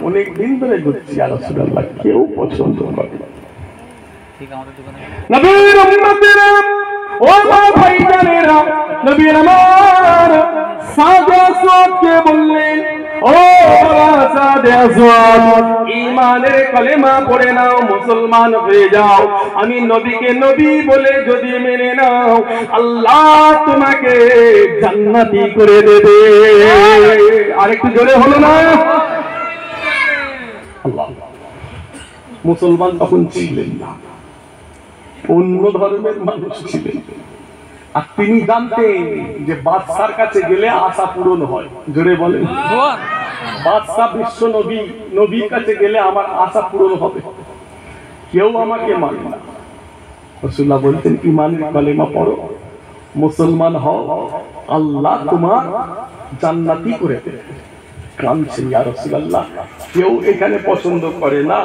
অনেক দিন ধরে ঘুরছি ইয়া রাসূলুল্লাহ, কেউ পছন্দ করে না। নবীর উম্মতেরা, ও ভাইজানেরা, নবীর আমার সাদে আসওয়াদকে বললেন, ও সাদে আসওয়াদ, ঈমানের কালেমা পড়ে নাও, মুসলমান হয়ে যাও। আমি নবীকে নবী বলে যদি মেনে নাও, আল্লাহ তোমাকে জান্নাতি করে দেবে। আরেকটু জোরে হলো না? আল্লাহ। মুসলমান তখন ছিলেন না, অন্য ধর্মের মানুষ ছিলেন। আর তিনি জানতেন যে বাদশার কাছে গেলে আশা পূরণ হয়। জোরে বলেন, বাদশা বিশ্ব নবী, নবীর কাছে গেলে আমার আশা পূরণ হবে। কেউ আমাকে মানে না। রাসূলুল্লাহ বলতেন, ঈমানের কালেমা পড়ো, মুসলমান হও, আল্লাহ তোমার জান্নাতি করে দেবে। কাঁদছে ইয়া রাসূলুল্লাহ, কেউ এখানে পছন্দ করে না।